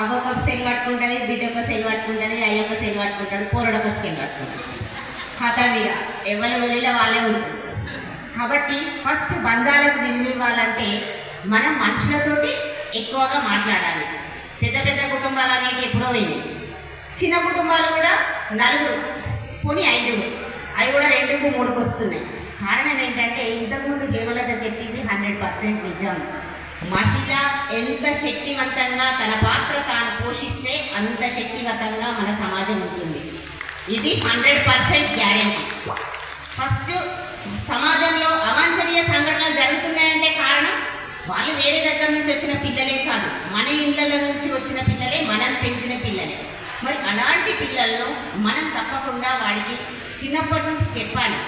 అగొక cell పట్టుకుంటుంది, బిడ్డ ఒక సెల్ పట్టుకుంటుంది, అయ్యొక సెల్ పట్టుకుంటాడు, పోరడొక సెల్ పట్టుకుంటాడు. హతవిగా ఎవరి వెళ్ళిలో వాళ్ళే ఉంటుంది. కాబట్టి ఫస్ట్ బంధాలకు విలువ ఇవ్వాలంటే మనం మనుషులతోటి ఎక్కువగా మాట్లాడాలి. పెద్ద పెద్ద కుటుంబాలు అనేవి ఎప్పుడో పోయినాయి. చిన్న కుటుంబాలు కూడా 4 పోనీ 5, అవి కూడా 2కు 3కు వస్తున్నాయి. కారణం ఏంటంటే ఇంతకుముందు హేమలత చెప్పింది 100% నిజం. మహిళ ఎంత శక్తివంతంగా తన పాత్ర తాను పోషిస్తే అంత శక్తివంతంగా మన సమాజం ఉంటుంది. ఇది 100% గ్యారెంటీ. ఫస్ట్ సమాజంలో అవాంఛనీయ సంఘటనలు జరుగుతున్నాయంటే కారణం వాళ్ళు వేరే దగ్గర నుంచి వచ్చిన పిల్లలే కాదు, మన ఇళ్ళ నుంచి వచ్చిన పిల్లలే, మనం పెంచిన పిల్లలే. మరి అలాంటి పిల్లలను మనం తప్పకుండా వాడికి చిన్నప్పటి నుంచి చెప్పాలి.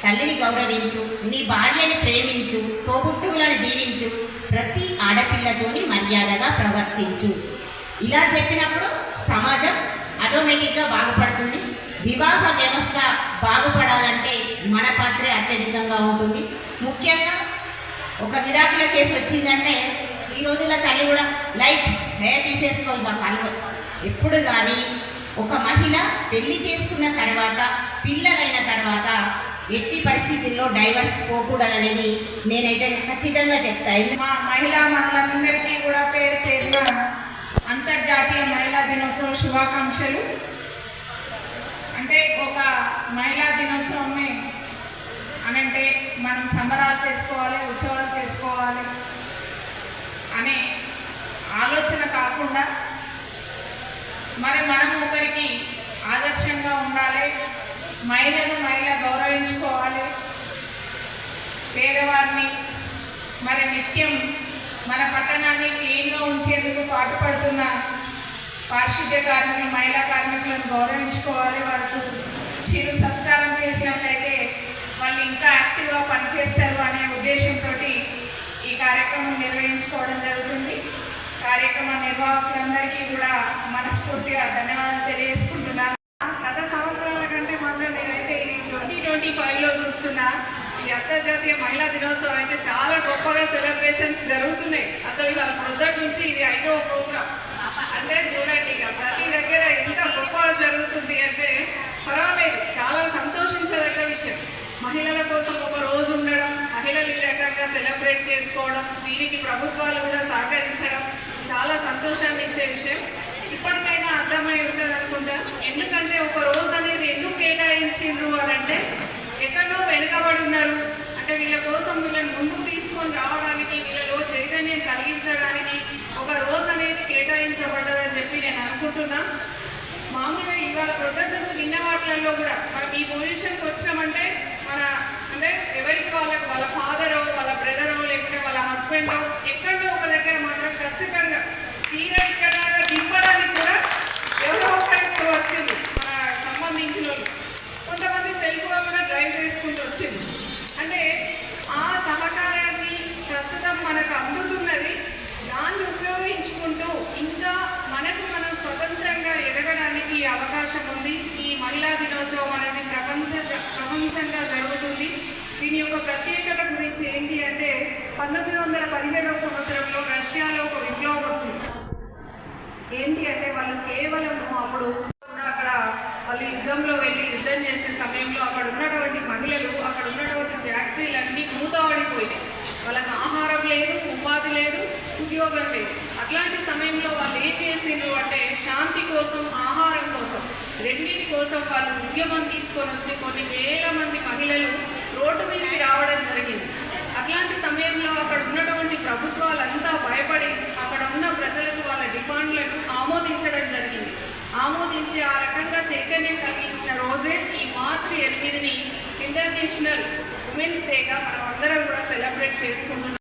తల్లిని గౌరవించు, నీ భార్యని ప్రేమించు, తోబుట్టువులను దీవించు, ప్రతి ఆడపిల్లతోని మర్యాదగా ప్రవర్తించు. ఇలా చెప్పినప్పుడు సమాజం ఆటోమేటిక్గా బాగుపడుతుంది. వివాహ వ్యవస్థ బాగుపడాలంటే మన పాత్రే అత్యధికంగా ఉంటుంది. ముఖ్యంగా ఒక విడాకుల కేసు వచ్చిందంటే ఈ రోజుల్లో తల్లి కూడా లైట్ తీసేసుకోవాలి మా పనులు. ఎప్పుడు కానీ ఒక మహిళ పెళ్లి చేసుకున్న తర్వాత, పిల్లలైన తర్వాత ఎట్టి పరిస్థితుల్లో డైవర్స్ పోకూడదనేది నేనైతే ఖచ్చితంగా చెప్తాను. మా మహిళా మనులందరికీ కూడా పేరు పేరున అంతర్జాతీయ మహిళా దినోత్సవ శుభాకాంక్షలు. అంటే ఒక మహిళా దినోత్సవమే అనంటే మనం సంబరాలు చేసుకోవాలి, ఉత్సవాలు చేసుకోవాలి అనే ఆలోచన కాకుండా మనం ఒకరికి ఆదర్శంగా ఉండాలి, మహిళ గౌరవించుకోవాలి, పేదవారిని మరి నిత్యం మన పట్టణాన్ని క్లీన్గా ఉంచేందుకు పాటుపడుతున్న పారిశుద్ధ్య కార్మికులు, మహిళా కార్మికులను గౌరవించుకోవాలి. వారికి చిరు సత్కారం చేసినట్లయితే వాళ్ళు ఇంకా యాక్టివ్గా పనిచేస్తారు అనే ఉద్దేశంతో ఈ కార్యక్రమం నిర్వహించుకోవడం జరుగుతుంది. కార్యక్రమ నిర్వాహకులందరికీ కూడా మనస్ఫూర్తిగా ధన్యవాదాలు తెలియజేసుకుంటున్నాను. గత సంవత్సరాల కంటే మాత్రం నేనైతే 2025లో చూస్తున్నా ఈ అంతర్జాతీయ మహిళా దినోత్సవం అయితే చాలా గొప్పగా సెలబ్రేషన్స్ జరుగుతున్నాయి. అసలు ఇవాళ మొదటి నుంచి ఇది 5వ ప్రోగ్రాం. అంటే చూడండి, ఇక ప్రతి దగ్గర ఎంత గొప్పగా జరుగుతుంది అంటే పర్వాలేదు, చాలా సంతోషించదగ్గ విషయం. మహిళల కోసం ఒక రోజు ఉండడం, మహిళలు ఈ రకంగా సెలబ్రేట్ చేసుకోవడం, దీనికి ప్రభుత్వాలు కూడా సహకరించడం చాలా సంతోషాన్ని ఇచ్చే విషయం. ఇప్పటికైనా అర్థమై ఉంటుంది అనుకుంటా. ఎందుకంటే ఒక రోజు అనేది ఎందుకు కేటాయించిండ్రు అని అంటే ఎక్కడో వెనుకబడి ఉన్నారు అంటే వీళ్ళ కోసం వీళ్ళని ముందుకు తీసుకొని రావడానికి, వీళ్ళలో చైతన్యం కలిగించడానికి ఒక రోజు అనేది కేటాయించబడ్డదని చెప్పి నేను అనుకుంటున్నా. మామూలుగా ఇవాళ ప్రొద్దుట నుంచి విన్న వాటిల్లో కూడా మనం ఈ పొజిషన్కి వచ్చామంటే అంటే ఎవరికి వాళ్ళ ఫాదరో, వాళ్ళ బ్రదరో, లేకుంటే వాళ్ళ హస్బెండో ఎక్కడో ఒక దగ్గర మాత్రం ఖచ్చితంగా తీరా ఇక్కడ దింపడానికి కూడా ఎవరో ఒకరికి వచ్చింది. మన సంబంధించిన కొంతమంది తెలుగులో కూడా డ్రైవ్ చేసుకుంటూ వచ్చింది. అంటే ఆ సహకారాన్ని ప్రస్తుతం మనకు అందుతున్నది. దాన్ని ఉపయోగించుకుంటూ ఇంకా మనం స్వతంత్రంగా ఎదగడానికి అవకాశం ఉంది. ఈ మహిళా దినోత్సవం అనేది ప్రపంచంగా జరుగుతుంది. దీని యొక్క ప్రత్యేకత గురించి ఏంటి అంటే 1917వ సంవత్సరంలో రష్యాలో ఒక విప్లవం వచ్చింది. ఏంటి అంటే వాళ్ళు కేవలం అప్పుడు అక్కడ వాళ్ళు యుద్ధంలో వెళ్ళి యుద్ధం చేసే సమయంలో అక్కడ ఉన్నటువంటి మహిళలు, అక్కడ ఉన్నటువంటి ఫ్యాక్టరీలన్నీ మూతపడిపోయినాయి. వాళ్ళకి ఆహారం లేదు, ఉపాధి లేదు, ఉద్యోగం లేదు. అట్లాంటి సమయంలో వాళ్ళు ఏం చేసిండ్రు అంటే శాంతి కోసం, ఆహారం కోసం, రెండింటి కోసం వాళ్ళు ఉద్యమం తీసుకొని వచ్చి కొన్ని వేల మంది మహిళలు రోడ్డు మీదకి రావడం జరిగింది. అట్లాంటి సమయంలో అక్కడ ఉన్నటువంటి ప్రభుత్వాలంతా భయపడి అక్కడ ఉన్న ప్రజలకు వాళ్ళ డిమాండ్లను ఆమోదించడం జరిగింది. ఆమోదించి ఆ రకంగా చైతన్యం కలిగించిన రోజే ఈ మార్చి 8ని ఇంటర్నేషనల్ ఉమెన్స్ డేగా మనం అందరం కూడా సెలబ్రేట్ చేసుకుంటున్నాం.